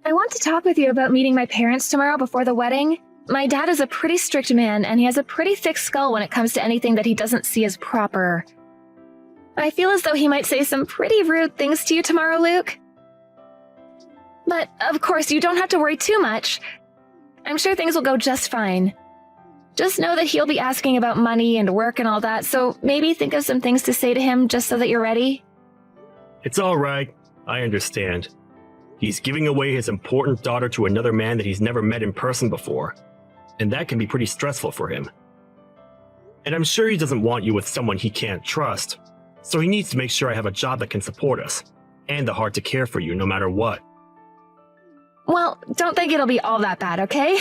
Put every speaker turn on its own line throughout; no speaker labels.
I want to talk with you about meeting my parents tomorrow before the wedding. My dad is a pretty strict man, and he has a pretty thick skull when it comes to anything that he doesn't see as proper. I feel as though he might say some pretty rude things to you tomorrow, Luke. But, of course, you don't have to worry too much. I'm sure things will go just fine. Just know that he'll be asking about money and work and all that, so maybe think of some things to say to him just so that you're ready.
It's all right. I understand. He's giving away his important daughter to another man that he's never met in person before, and that can be pretty stressful for him. And I'm sure he doesn't want you with someone he can't trust, so he needs to make sure I have a job that can support us, and the heart to care for you no matter what.
Well, don't think it'll be all that bad, okay?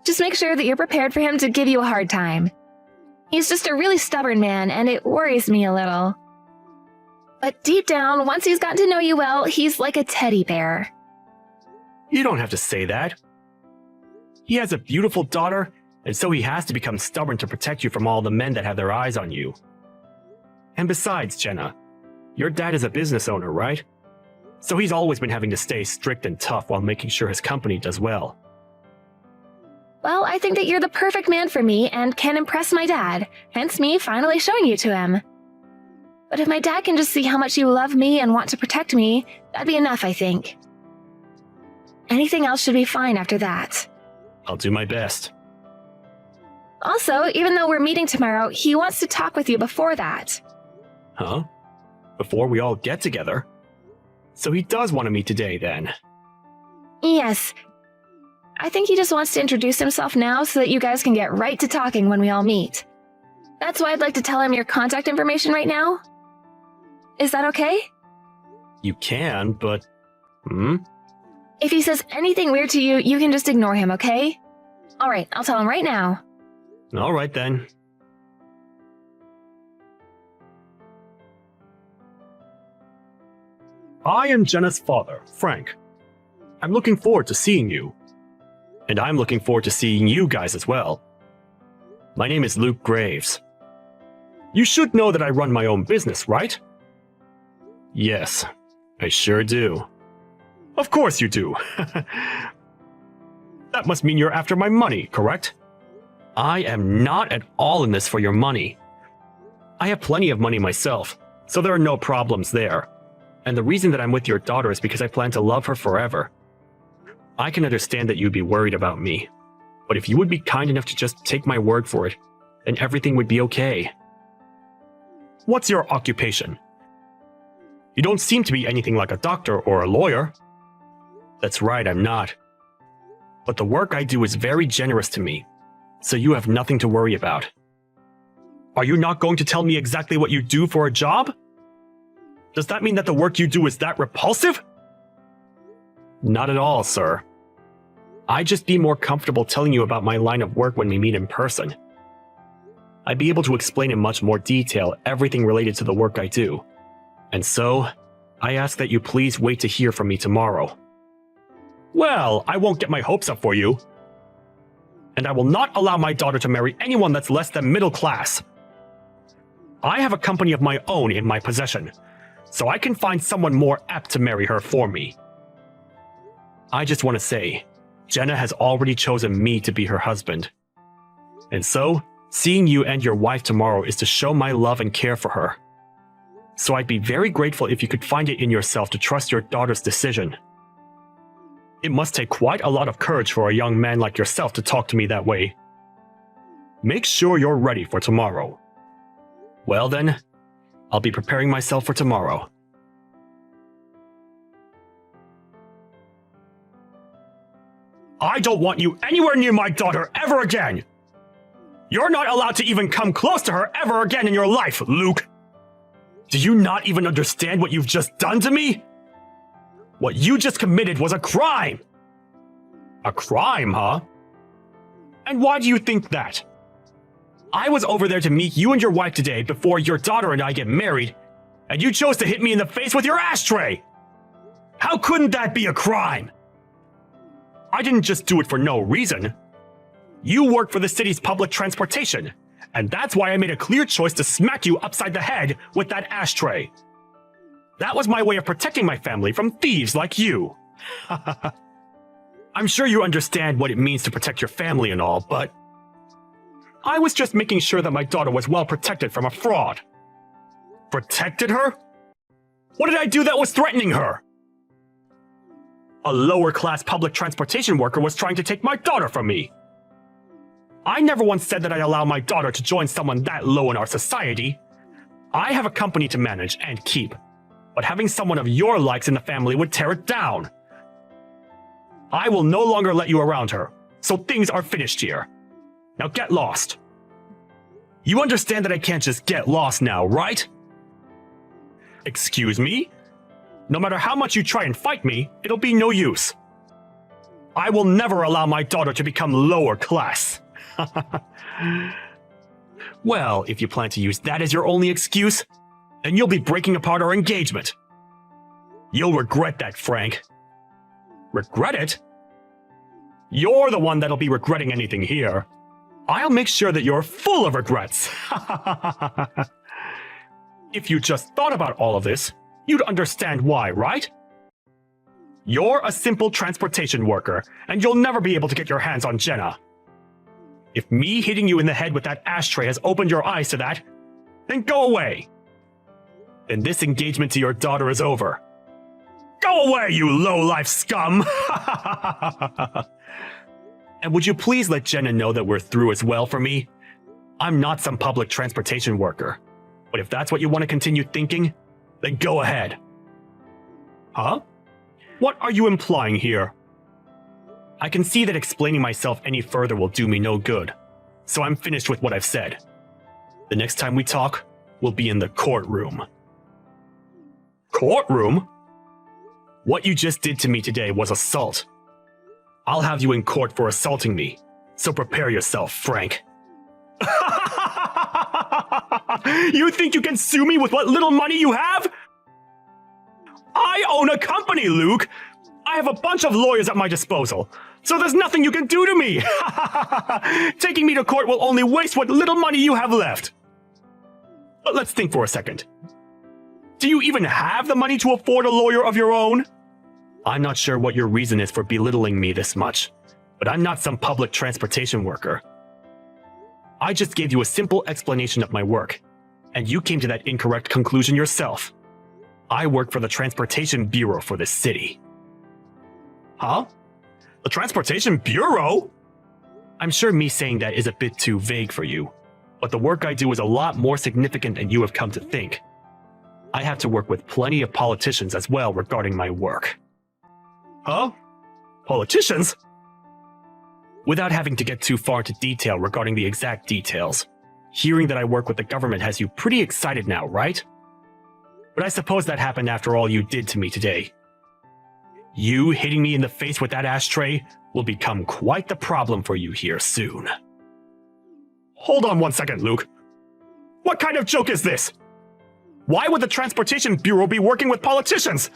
Just make sure that you're prepared for him to give you a hard time. He's just a really stubborn man, and it worries me a little. But deep down, once he's gotten to know you well, he's like a teddy bear.
You don't have to say that. He has a beautiful daughter, and so he has to become stubborn to protect you from all the men that have their eyes on you. And besides, Jenna, your dad is a business owner, right? So he's always been having to stay strict and tough while making sure his company does well.
Well, I think that you're the perfect man for me and can impress my dad, hence me finally showing you to him. But if my dad can just see how much you love me and want to protect me, that'd be enough, I think. Anything else should be fine after that.
I'll do my best.
Also, even though we're meeting tomorrow, he wants to talk with you before that.
Huh? Before we all get together? So he does want to meet today, then?
Yes. I think he just wants to introduce himself now so that you guys can get right to talking when we all meet. That's why I'd like to tell him your contact information right now. Is that okay?
You can, but...
If he says anything weird to you, you can just ignore him, okay? Alright, I'll tell him right now.
Alright then. I am Jenna's father, Frank. I'm looking forward to seeing you. And I'm looking forward to seeing you guys as well. My name is Luke Graves. You should know that I run my own business, right? Yes, I sure do. Of course you do. That must mean you're after my money, correct? I am not at all in this for your money. I have plenty of money myself, so there are no problems there. And the reason that I'm with your daughter is because I plan to love her forever. I can understand that you'd be worried about me, but if you would be kind enough to just take my word for it, then everything would be okay. What's your occupation? You don't seem to be anything like a doctor or a lawyer. That's right, I'm not. But the work I do is very generous to me, so you have nothing to worry about. Are you not going to tell me exactly what you do for a job? Does that mean that the work you do is that repulsive? Not at all, sir. I'd just be more comfortable telling you about my line of work when we meet in person. I'd be able to explain in much more detail everything related to the work I do. And so, I ask that you please wait to hear from me tomorrow. Well, I won't get my hopes up for you. And I will not allow my daughter to marry anyone that's less than middle class. I have a company of my own in my possession, so I can find someone more apt to marry her for me. I just want to say, Jenna has already chosen me to be her husband. And so, seeing you and your wife tomorrow is to show my love and care for her. So I'd be very grateful if you could find it in yourself to trust your daughter's decision. It must take quite a lot of courage for a young man like yourself to talk to me that way. Make sure you're ready for tomorrow. Well then, I'll be preparing myself for tomorrow. I don't want you anywhere near my daughter ever again! You're not allowed to even come close to her ever again in your life, Luke! Do you not even understand what you've just done to me? What you just committed was a crime! A crime, huh? And why do you think that? I was over there to meet you and your wife today before your daughter and I get married, and you chose to hit me in the face with your ashtray! How couldn't that be a crime? I didn't just do it for no reason. You work for the city's public transportation, and that's why I made a clear choice to smack you upside the head with that ashtray. That was my way of protecting my family from thieves like you. I'm sure you understand what it means to protect your family and all, but I was just making sure that my daughter was well protected from a fraud. Protected her? What did I do that was threatening her? A lower-class public transportation worker was trying to take my daughter from me. I never once said that I'd allow my daughter to join someone that low in our society. I have a company to manage and keep, but having someone of your likes in the family would tear it down. I will no longer let you around her, so things are finished here. Now get lost. You understand that I can't just get lost now, right? Excuse me? No matter how much you try and fight me, it'll be no use. I will never allow my daughter to become lower class. Well, if you plan to use that as your only excuse, then you'll be breaking apart our engagement. You'll regret that, Frank. Regret it? You're the one that'll be regretting anything here. I'll make sure that you're full of regrets. If you just thought about all of this, you'd understand why, right? You're a simple transportation worker, and you'll never be able to get your hands on Jenna. If me hitting you in the head with that ashtray has opened your eyes to that, then go away. Then this engagement to your daughter is over. Go away, you low-life scum! And would you please let Jenna know that we're through as well for me? I'm not some public transportation worker. But if that's what you want to continue thinking, then go ahead. Huh? What are you implying here? I can see that explaining myself any further will do me no good, so I'm finished with what I've said. The next time we talk, we'll be in the courtroom. Courtroom? What you just did to me today was assault. I'll have you in court for assaulting me, so prepare yourself, Frank. You think you can sue me with what little money you have? I own a company, Luke! I have a bunch of lawyers at my disposal, so there's nothing you can do to me! Taking me to court will only waste what little money you have left. But let's think for a second. Do you even have the money to afford a lawyer of your own? I'm not sure what your reason is for belittling me this much, but I'm not some public transportation worker. I just gave you a simple explanation of my work, and you came to that incorrect conclusion yourself. I work for the Transportation Bureau for this city. Huh? The Transportation Bureau? I'm sure me saying that is a bit too vague for you, but the work I do is a lot more significant than you have come to think. I have to work with plenty of politicians as well regarding my work. Huh? Politicians? Without having to get too far into detail regarding the exact details, hearing that I work with the government has you pretty excited now, right? But I suppose that happened after all you did to me today. You hitting me in the face with that ashtray will become quite the problem for you here soon. Hold on one second, Luke. What kind of joke is this? Why would the Transportation Bureau be working with politicians?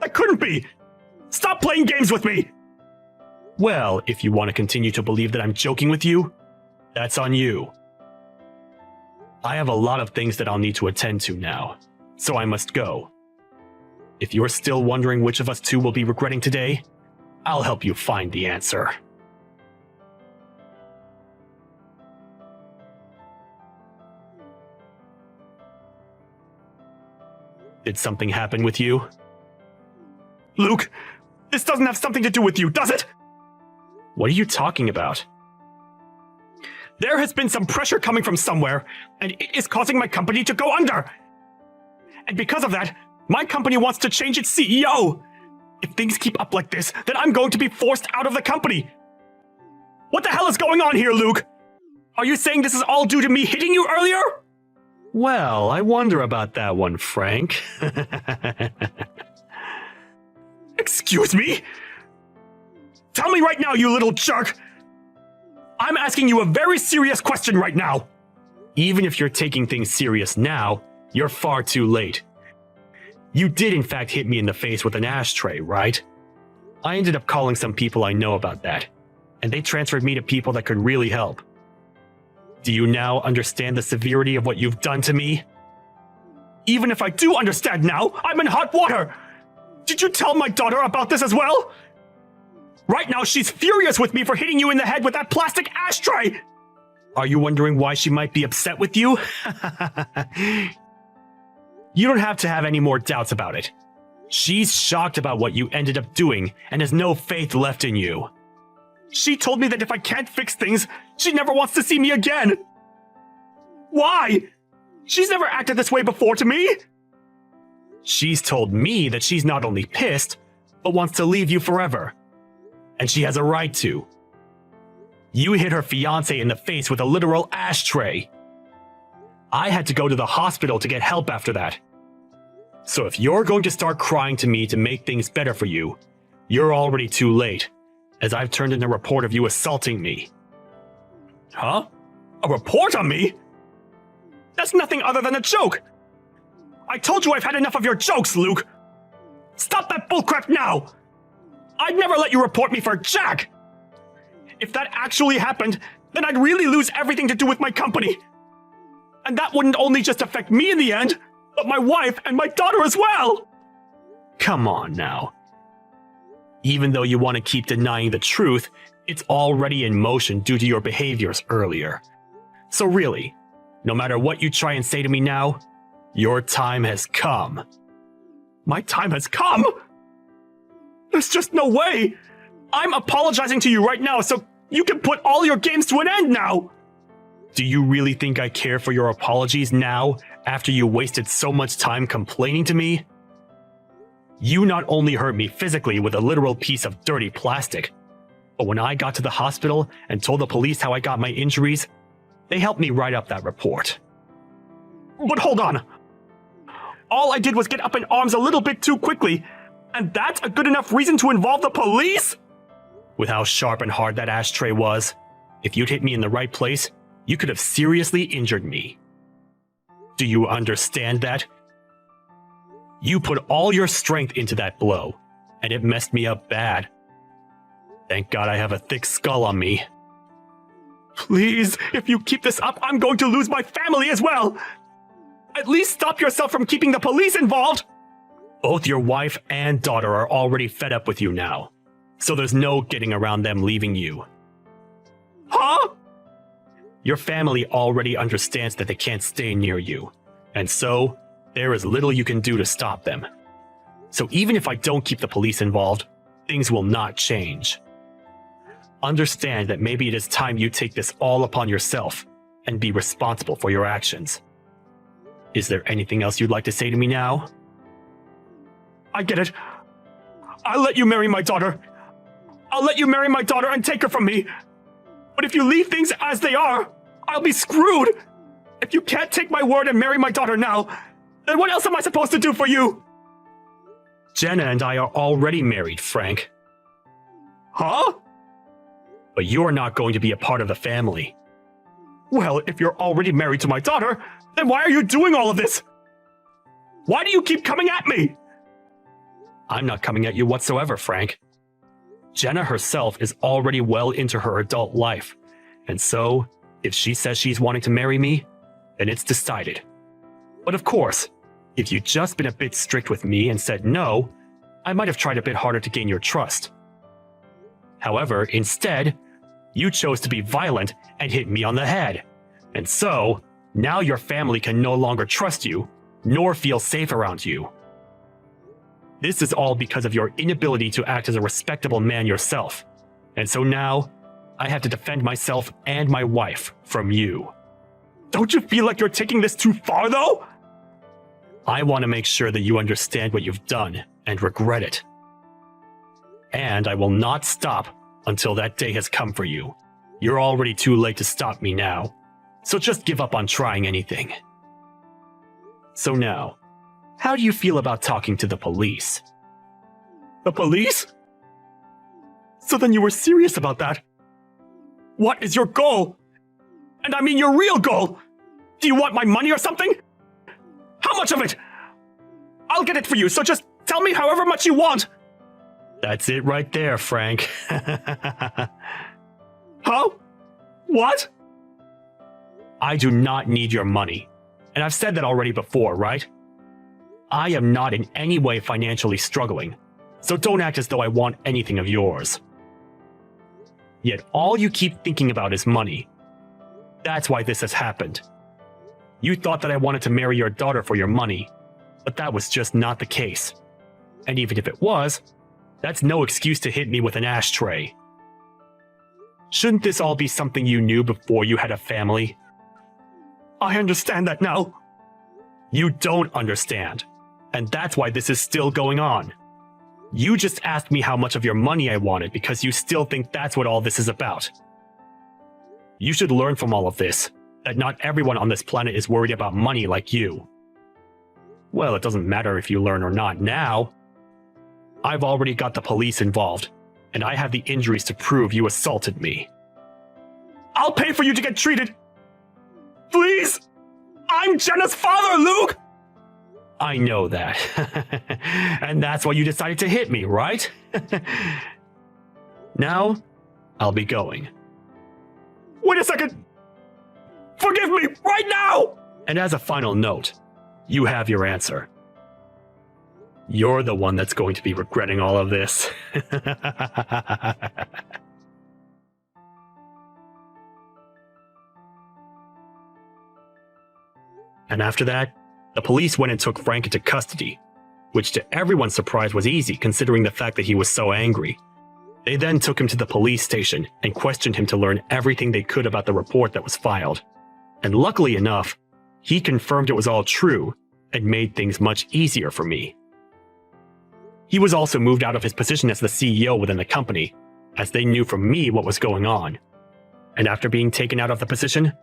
That couldn't be! Stop playing games with me! Well, if you want to continue to believe that I'm joking with you, that's on you. I have a lot of things that I'll need to attend to now, so I must go. If you're still wondering which of us two will be regretting today, I'll help you find the answer. Did something happen with you? Luke, this doesn't have something to do with you, does it? What are you talking about? There has been some pressure coming from somewhere, and it is causing my company to go under. And because of that, my company wants to change its CEO. If things keep up like this, then I'm going to be forced out of the company. What the hell is going on here, Luke? Are you saying this is all due to me hitting you earlier? Well, I wonder about that one, Frank. Excuse me? Tell me right now, you little jerk! I'm asking you a very serious question right now. Even if you're taking things serious now, you're far too late. You did in fact hit me in the face with an ashtray, right? I ended up calling some people I know about that, and they transferred me to people that could really help. Do you now understand the severity of what you've done to me? Even if I do understand now, I'm in hot water! Did you tell my daughter about this as well? Right now, she's furious with me for hitting you in the head with that plastic ashtray! Are you wondering why she might be upset with you? You don't have to have any more doubts about it. She's shocked about what you ended up doing and has no faith left in you. She told me that if I can't fix things, she never wants to see me again. Why? She's never acted this way before to me. She's told me that she's not only pissed, but wants to leave you forever. And she has a right to. You hit her fiancé in the face with a literal ashtray. I had to go to the hospital to get help after that. So if you're going to start crying to me to make things better for you, you're already too late, as I've turned in a report of you assaulting me. Huh? A report on me? That's nothing other than a joke! I told you I've had enough of your jokes, Luke! Stop that bullcrap now! I'd never let you report me for jack! If that actually happened, then I'd really lose everything to do with my company. And that wouldn't only just affect me in the end, but my wife and my daughter as well! Come on now. Even though you want to keep denying the truth, it's already in motion due to your behaviors earlier. So really, no matter what you try and say to me now, your time has come. My time has come? There's just no way! I'm apologizing to you right now so you can put all your games to an end now! Do you really think I care for your apologies now, after you wasted so much time complaining to me? You not only hurt me physically with a literal piece of dirty plastic, but when I got to the hospital and told the police how I got my injuries, they helped me write up that report. But hold on! All I did was get up in arms a little bit too quickly, and that's a good enough reason to involve the police? With how sharp and hard that ashtray was, if you'd hit me in the right place, you could have seriously injured me. Do you understand that? You put all your strength into that blow, and it messed me up bad. Thank God I have a thick skull on me. Please, if you keep this up, I'm going to lose my family as well! At least stop yourself from keeping the police involved! Both your wife and daughter are already fed up with you now, so there's no getting around them leaving you. Huh? Your family already understands that they can't stay near you, and so there is little you can do to stop them. So even if I don't keep the police involved, things will not change. Understand that maybe it is time you take this all upon yourself and be responsible for your actions. Is there anything else you'd like to say to me now? I get it. I'll let you marry my daughter. I'll let you marry my daughter and take her from me. But if you leave things as they are, I'll be screwed. If you can't take my word and marry my daughter now, then what else am I supposed to do for you? Jenna and I are already married, Frank. Huh? But you're not going to be a part of the family. Well, if you're already married to my daughter, then why are you doing all of this? Why do you keep coming at me? I'm not coming at you whatsoever, Frank. Jenna herself is already well into her adult life, and so, if she says she's wanting to marry me, then it's decided. But of course, if you'd just been a bit strict with me and said no, I might have tried a bit harder to gain your trust. However, instead, you chose to be violent and hit me on the head. And so, now your family can no longer trust you, nor feel safe around you. This is all because of your inability to act as a respectable man yourself. And so now, I have to defend myself and my wife from you. Don't you feel like you're taking this too far, though? I want to make sure that you understand what you've done and regret it. And I will not stop until that day has come for you. You're already too late to stop me now, so just give up on trying anything. So now, how do you feel about talking to the police? The police? So then you were serious about that? What is your goal? And I mean your real goal! Do you want my money or something? How much of it? I'll get it for you, so just tell me however much you want! That's it right there, Frank. Huh? What? I do not need your money. And I've said that already before, right? I am not in any way financially struggling, so don't act as though I want anything of yours. Yet all you keep thinking about is money. That's why this has happened. You thought that I wanted to marry your daughter for your money, but that was just not the case. And even if it was, that's no excuse to hit me with an ashtray. Shouldn't this all be something you knew before you had a family? I understand that now. You don't understand, and that's why this is still going on. You just asked me how much of your money I wanted because you still think that's what all this is about. You should learn from all of this, that not everyone on this planet is worried about money like you. Well, it doesn't matter if you learn or not now. I've already got the police involved, and I have the injuries to prove you assaulted me. I'll pay for you to get treated! Please! I'm Jenna's father, Luke! I know that. And that's why you decided to hit me, right? Now, I'll be going. Wait a second! Forgive me, right now! And as a final note, you have your answer. You're the one that's going to be regretting all of this. And after that, the police went and took Frank into custody, which to everyone's surprise was easy considering the fact that he was so angry. They then took him to the police station and questioned him to learn everything they could about the report that was filed. And luckily enough, he confirmed it was all true and made things much easier for me. He was also moved out of his position as the CEO within the company, as they knew from me what was going on. And after being taken out of the position,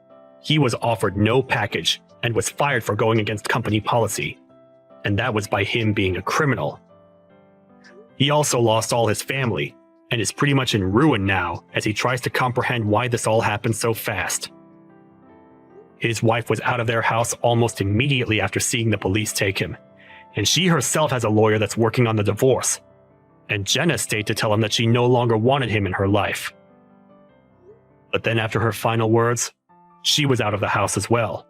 he was offered no package and was fired for going against company policy. And that was by him being a criminal. He also lost all his family and is pretty much in ruin now as he tries to comprehend why this all happened so fast. His wife was out of their house almost immediately after seeing the police take him, and she herself has a lawyer that's working on the divorce, and Jenna stayed to tell him that she no longer wanted him in her life. But then after her final words, she was out of the house as well.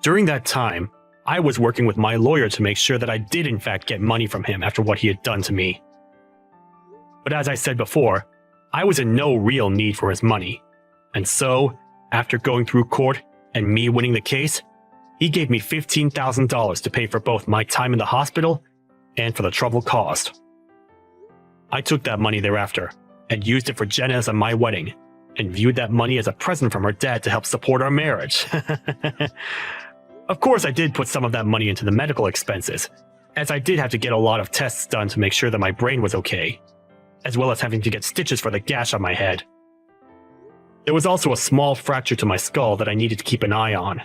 During that time, I was working with my lawyer to make sure that I did in fact get money from him after what he had done to me. But as I said before, I was in no real need for his money, and so, after going through court and me winning the case, he gave me $15,000 to pay for both my time in the hospital and for the trouble caused. I took that money thereafter and used it for Jenna's and my wedding, and viewed that money as a present from her dad to help support our marriage. Of course, I did put some of that money into the medical expenses, as I did have to get a lot of tests done to make sure that my brain was okay, as well as having to get stitches for the gash on my head. There was also a small fracture to my skull that I needed to keep an eye on,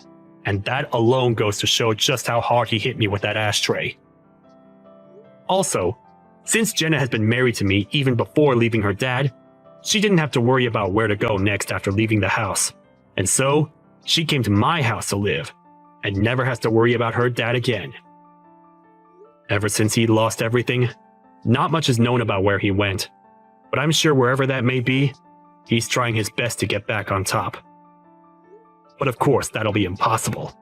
and that alone goes to show just how hard he hit me with that ashtray. Also, since Jenna has been married to me even before leaving her dad, she didn't have to worry about where to go next after leaving the house, and so she came to my house to live, and never has to worry about her dad again. Ever since he'd lost everything, not much is known about where he went, but I'm sure wherever that may be, he's trying his best to get back on top. But of course, that'll be impossible.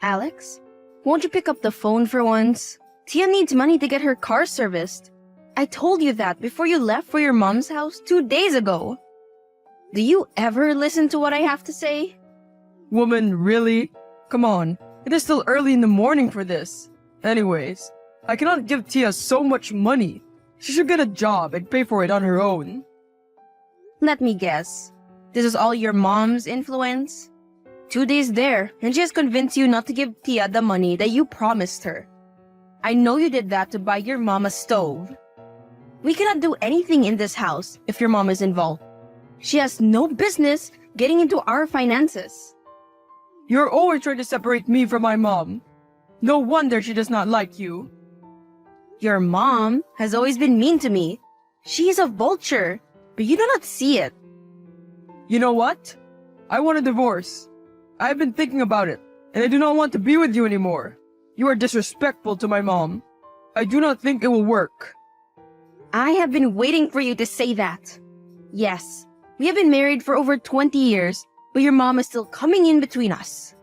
Alex, won't you pick up the phone for once? Tia needs money to get her car serviced. I told you that before you left for your mom's house 2 days ago. Do you ever listen to what I have to say?
Woman, really? Come on, it is still early in the morning for this. Anyways, I cannot give Tia so much money. She should get a job and pay for it on her own.
Let me guess. This is all your mom's influence? 2 days there, and she has convinced you not to give Tia the money that you promised her. I know you did that to buy your mom a stove. We cannot do anything in this house if your mom is involved. She has no business getting into our finances.
You're always trying to separate me from my mom. No wonder she does not like you.
Your mom has always been mean to me. She is a vulture, but you do not see it.
You know what? I want a divorce. I've been thinking about it, and I do not want to be with you anymore. You are disrespectful to my mom. I do not think it will work.
I have been waiting for you to say that. Yes, we have been married for over 20 years, but your mom is still coming in between us.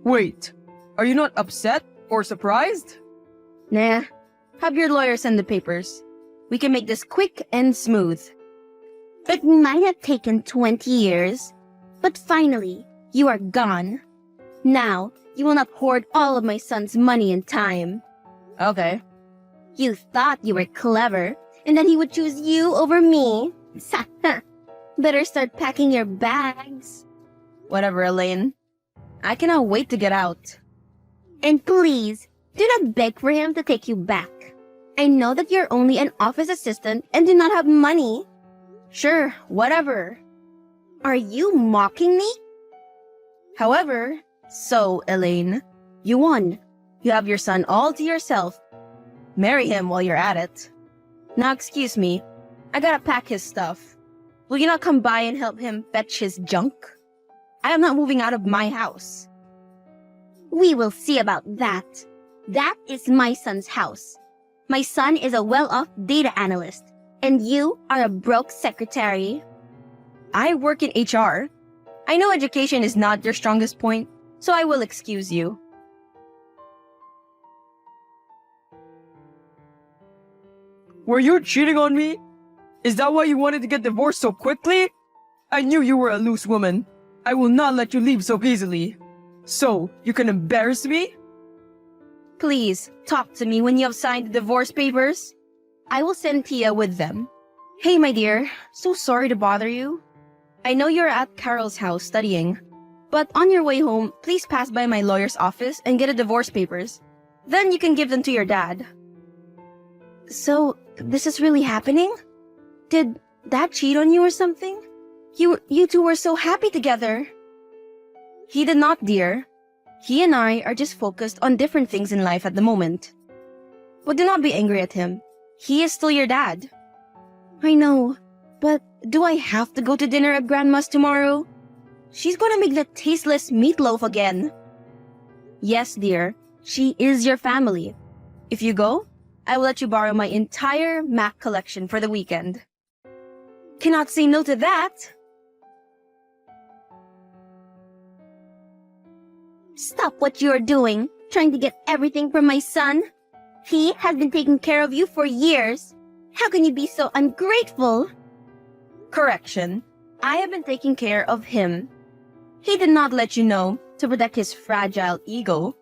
Wait, are you not upset or surprised?
Nah, have your lawyer send the papers. We can make this quick and smooth. It might have taken 20 years, but finally, you are gone. Now, you will not hoard all of my son's money and time.
Okay.
You thought you were clever, and that he would choose you over me. Better start packing your bags. Whatever, Elaine. I cannot wait to get out. And please, do not beg for him to take you back. I know that you're only an office assistant and do not have money. Sure, whatever. Are you mocking me? However, so, Elaine, you won. You have your son all to yourself. Marry him while you're at it. Now excuse me, I gotta pack his stuff. Will you not come by and help him fetch his junk? I am not moving out of my house. We will see about that. That is my son's house. My son is a well-off data analyst, and you are a broke secretary. I work in HR. I know education is not your strongest point, so I will excuse you.
Were you cheating on me? Is that why you wanted to get divorced so quickly? I knew you were a loose woman. I will not let you leave so easily. So, you can embarrass me?
Please, talk to me when you have signed the divorce papers. I will send Tia with them. Hey, my dear, so sorry to bother you. I know you're at Carol's house studying, but on your way home, please pass by my lawyer's office and get the divorce papers. Then you can give them to your dad. So, this is really happening? Did Dad cheat on you or something? You two were so happy together. He did not, dear. He and I are just focused on different things in life at the moment. But do not be angry at him. He is still your dad. I know, but do I have to go to dinner at Grandma's tomorrow? She's gonna make that tasteless meatloaf again. Yes, dear. She is your family. If you go, I will let you borrow my entire Mac collection for the weekend. Cannot say no to that. Stop what you're doing, trying to get everything from my son. He has been taking care of you for years. How can you be so ungrateful? Correction. I have been taking care of him. He did not let you know to protect his fragile ego.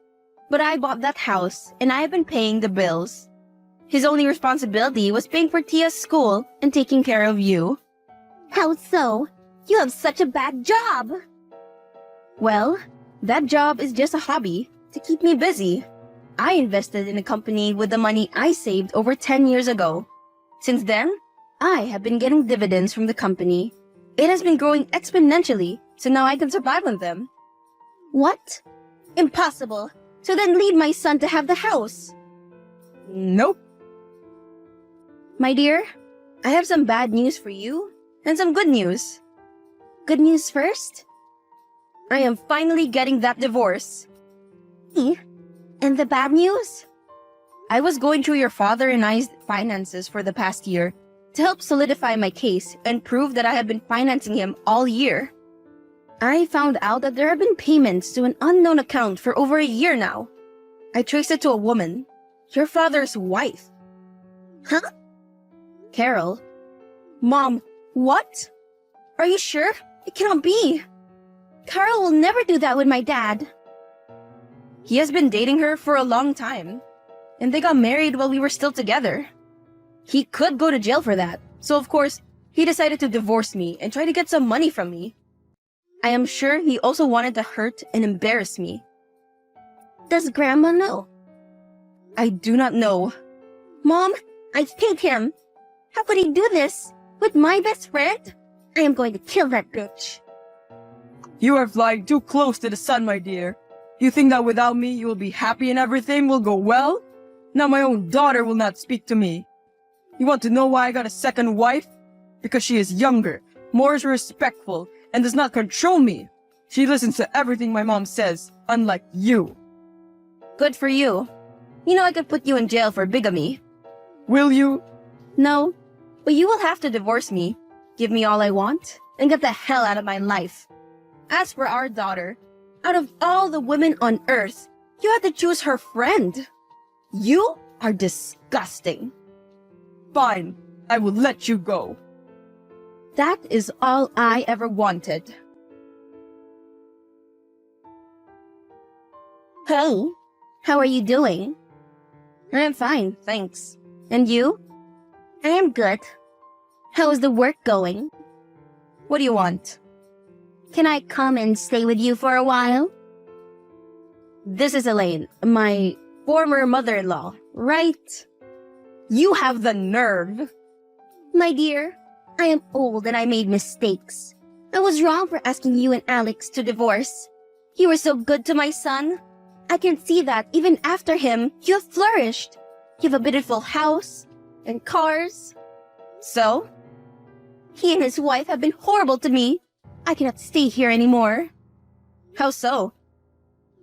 But I bought that house and I have been paying the bills. His only responsibility was paying for Tia's school and taking care of you. How so? You have such a bad job. Well, that job is just a hobby to keep me busy. I invested in a company with the money I saved over 10 years ago. Since then, I have been getting dividends from the company. It has been growing exponentially, so now I can survive on them. What? Impossible. So then leave my son to have the house. Nope. My dear, I have some bad news for you and some good news. Good news first? I am finally getting that divorce. And the bad news? I was going through your father and I's finances for the past year to help solidify my case and prove that I have been financing him all year. I found out that there have been payments to an unknown account for over a year now. I traced it to a woman, your father's wife. Huh? Carol? Mom, what? Are you sure? It cannot be. Carol will never do that with my dad. He has been dating her for a long time, and they got married while we were still together. He could go to jail for that, so of course, he decided to divorce me and try to get some money from me. I am sure he also wanted to hurt and embarrass me. Does Grandma know? I do not know. Mom, I hate him. How could he do this? With my best friend? I am going to kill that bitch.
You are flying too close to the sun, my dear. You think that without me you will be happy and everything will go well? Now my own daughter will not speak to me. You want to know why I got a second wife? Because she is younger, more respectful, and does not control me. She listens to everything my mom says, unlike you.
Good for you. You know I could put you in jail for bigamy.
Will you?
No, but you will have to divorce me, give me all I want, and get the hell out of my life. As for our daughter, Out of all the women on earth, you had to choose her friend. You are disgusting.
Fine, I will let you go.
That is all I ever wanted. Hey, how are you doing? I am fine, thanks. And you? I am good. How is the work going? What do you want? Can I come and stay with you for a while? This is Elaine, my former mother-in-law, right? You have the nerve. My dear, I am old and I made mistakes. I was wrong for asking you and Alex to divorce. You were so good to my son. I can see that even after him, you have flourished. You have a beautiful house and cars. So, he and his wife have been horrible to me. I cannot stay here anymore. How so?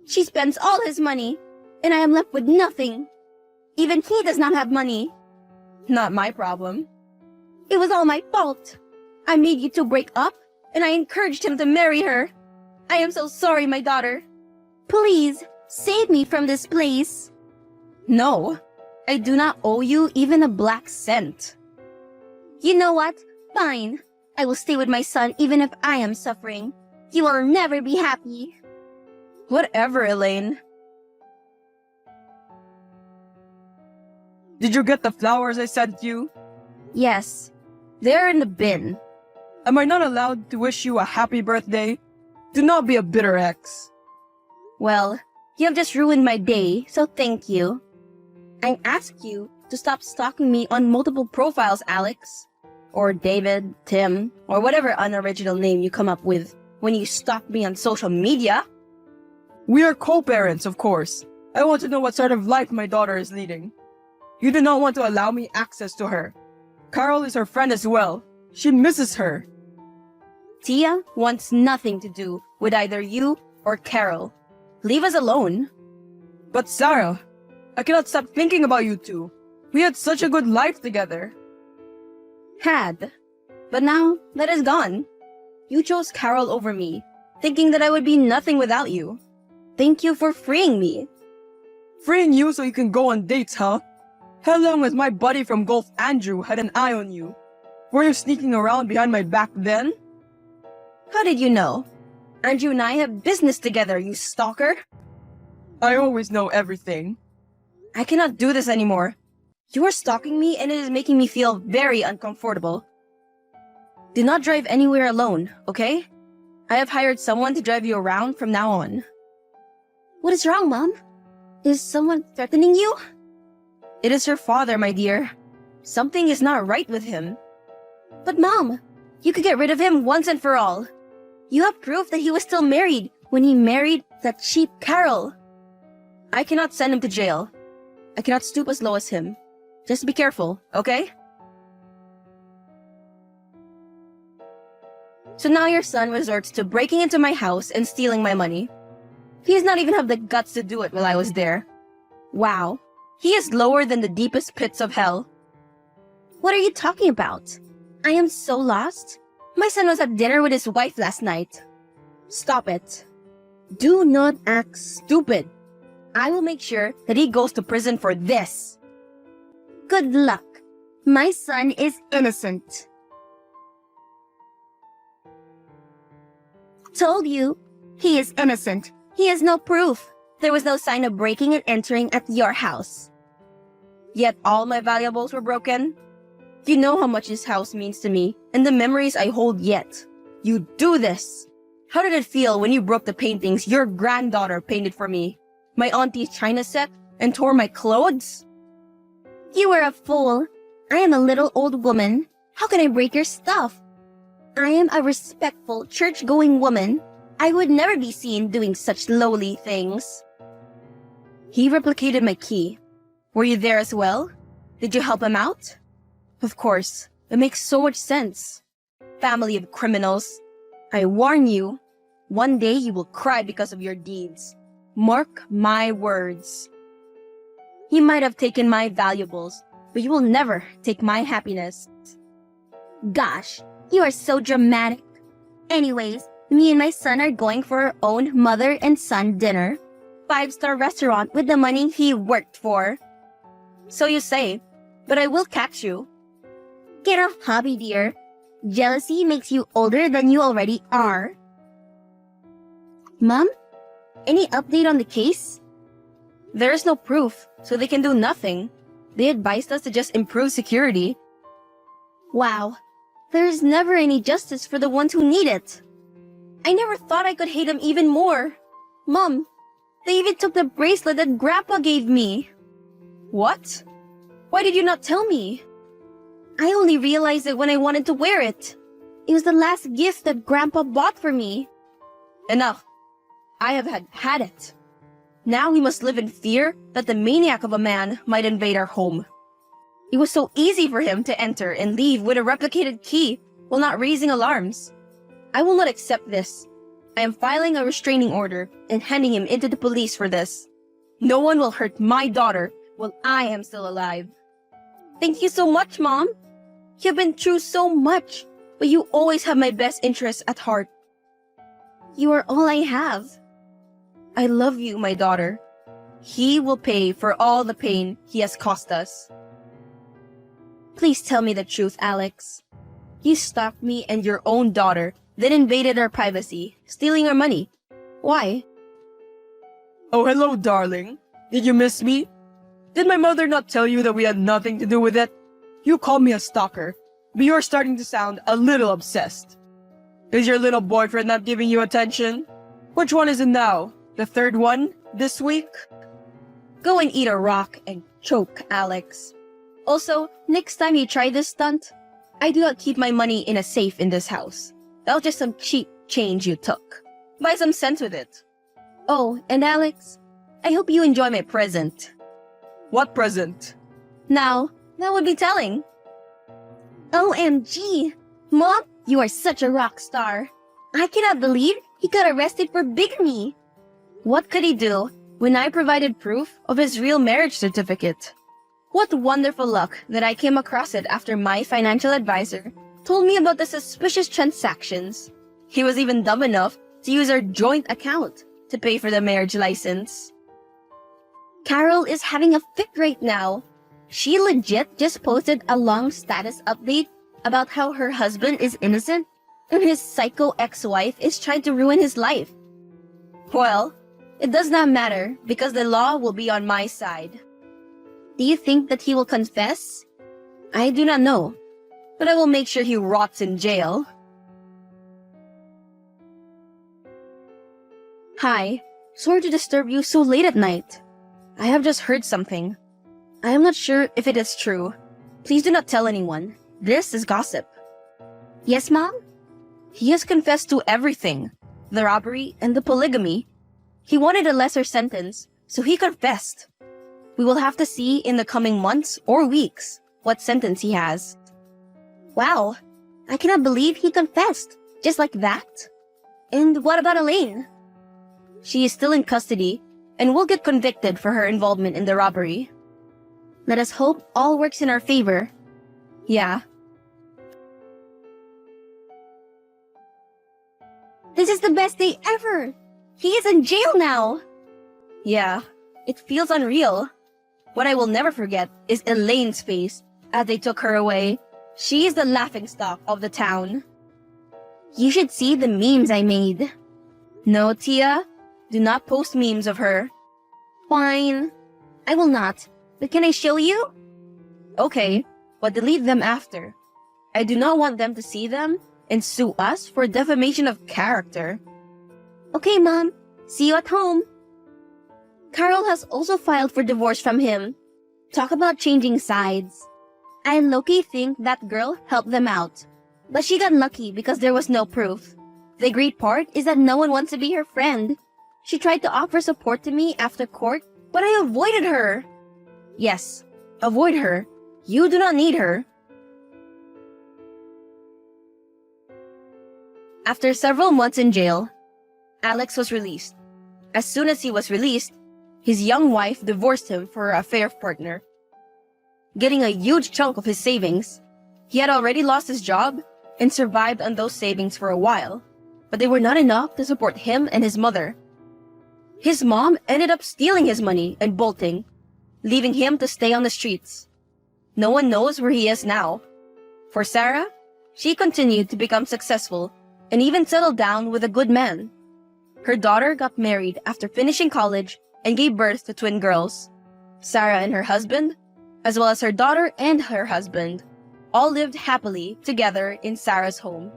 She spends all his money, and I am left with nothing. Even he does not have money. Not my problem. It was all my fault. I made you two break up, and I encouraged him to marry her. I am so sorry, my daughter. Please, save me from this place. No, I do not owe you even a black cent. You know what? Fine. I will stay with my son even if I am suffering. You will never be happy. Whatever, Elaine.
Did you get the flowers I sent you?
Yes, they're in the bin.
Am I not allowed to wish you a happy birthday? Do not be a bitter ex.
Well, you have just ruined my day, so thank you. I ask you to stop stalking me on multiple profiles, Alex. Or David, Tim, or whatever unoriginal name you come up with when you stalk me on social media.
We are co-parents, of course. I want to know what sort of life my daughter is leading. You do not want to allow me access to her. Carol is her friend as well. She misses her.
Tia wants nothing to do with either you or Carol. Leave us alone.
But Sarah, I cannot stop thinking about you two. We had such a good life together.
Had. But now that is gone. You chose Carol over me, thinking that I would be nothing without you. Thank you for freeing me.
Freeing you so you can go on dates, huh? How long has my buddy from Golf, Andrew, had an eye on you? Were you sneaking around behind my back then?
How did you know? Andrew and I have business together, you stalker.
I always know everything.
I cannot do this anymore. You are stalking me and it is making me feel very uncomfortable. Do not drive anywhere alone, okay? I have hired someone to drive you around from now on. What is wrong, Mom? Is someone threatening you? It is your father, my dear. Something is not right with him. But Mom, you could get rid of him once and for all. You have proof that he was still married when he married that cheap Carol. I cannot send him to jail. I cannot stoop as low as him. Just be careful, okay? So now your son resorts to breaking into my house and stealing my money. He does not even have the guts to do it while I was there. Wow, he is lower than the deepest pits of hell. What are you talking about? I am so lost. My son was at dinner with his wife last night. Stop it. Do not act stupid. I will make sure that he goes to prison for this. Good luck. My son is innocent. Told you. He is innocent. He has no proof. There was no sign of breaking and entering at your house. Yet all my valuables were broken. You know how much this house means to me and the memories I hold yet. You do this. How did it feel when you broke the paintings your granddaughter painted for me? My auntie's china set and tore my clothes? You are a fool. I am a little old woman. How can I break your stuff? I am a respectful, church-going woman. I would never be seen doing such lowly things. He replicated my key. Were you there as well? Did you help him out? Of course. It makes so much sense. Family of criminals. I warn you, one day you will cry because of your deeds. Mark my words. He might have taken my valuables, but you will never take my happiness. Gosh, you are so dramatic. Anyways, Me and my son are going for our own mother and son dinner. 5-star restaurant with the money he worked for. So you say, but I will catch you. Get off hobby, dear. Jealousy makes you older than you already are. Mom? Any update on the case? There is no proof, so they can do nothing. They advised us to just improve security. Wow. There is never any justice for the ones who need it. I never thought I could hate him even more. Mom, they even took the bracelet that Grandpa gave me. What? Why did you not tell me? I only realized it when I wanted to wear it. It was the last gift that Grandpa bought for me. Enough. I have had it. Now we must live in fear that the maniac of a man might invade our home. It was so easy for him to enter and leave with a replicated key while not raising alarms. I will not accept this. I am filing a restraining order and handing him into the police for this. No one will hurt my daughter while I am still alive. Thank you so much, Mom. You've been through so much, but you always have my best interests at heart. You are all I have. I love you, my daughter. He will pay for all the pain he has caused us. Please tell me the truth, Alex. You stalked me and your own daughter, then invaded our privacy, stealing our money. Why?
Oh, hello, darling. Did you miss me? Did my mother not tell you that we had nothing to do with it? You called me a stalker, but you're starting to sound a little obsessed. Is your little boyfriend not giving you attention? Which one is it now? The third one this week?
Go and eat a rock and choke, Alex. Also, next time you try this stunt, I do not keep my money in a safe in this house. That was just some cheap change you took. Buy some sense with it. Oh, and Alex, I hope you enjoy my present.
What present?
Now, that would be telling. OMG! Mom, you are such a rock star. I cannot believe he got arrested for bigamy. What could he do when I provided proof of his real marriage certificate? What wonderful luck that I came across it after my financial advisor told me about the suspicious transactions. He was even dumb enough to use our joint account to pay for the marriage license. Carol is having a fit right now. She legit just posted a long status update about how her husband is innocent and his psycho ex-wife is trying to ruin his life. Well, it does not matter because the law will be on my side. Do you think that he will confess? I do not know, but I will make sure he rots in jail. Hi, sorry to disturb you so late at night. I have just heard something. I am not sure if it is true. Please do not tell anyone. This is gossip. Yes, Mom? He has confessed to everything. The robbery and the polygamy. He wanted a lesser sentence, so he confessed. We will have to see in the coming months or weeks what sentence he has. Wow, I cannot believe he confessed, just like that. And what about Elaine? She is still in custody and will get convicted for her involvement in the robbery. Let us hope all works in our favor. Yeah. This is the best day ever! He is in jail now! Yeah, it feels unreal. What I will never forget is Elaine's face as they took her away. She is the laughingstock of the town. You should see the memes I made. No, Tia, do not post memes of her. Fine. I will not. But can I show you? Okay, but delete them after. I do not want them to see them and sue us for defamation of character. Okay, Mom. See you at home. Carol has also filed for divorce from him. Talk about changing sides. I low-key think that girl helped them out. But she got lucky because there was no proof. The great part is that no one wants to be her friend. She tried to offer support to me after court, but I avoided her. Yes, avoid her. You do not need her. After several months in jail, Alex was released. As soon as he was released, his young wife divorced him for her affair partner. Getting a huge chunk of his savings, he had already lost his job and survived on those savings for a while. but they were not enough to support him and his mother. His mom ended up stealing his money and bolting, leaving him to stay on the streets. No one knows where he is now. For Sarah, she continued to become successful and even settled down with a good man. Her daughter got married after finishing college and gave birth to twin girls. Sarah and her husband, as well as her daughter and her husband, all lived happily together in Sarah's home.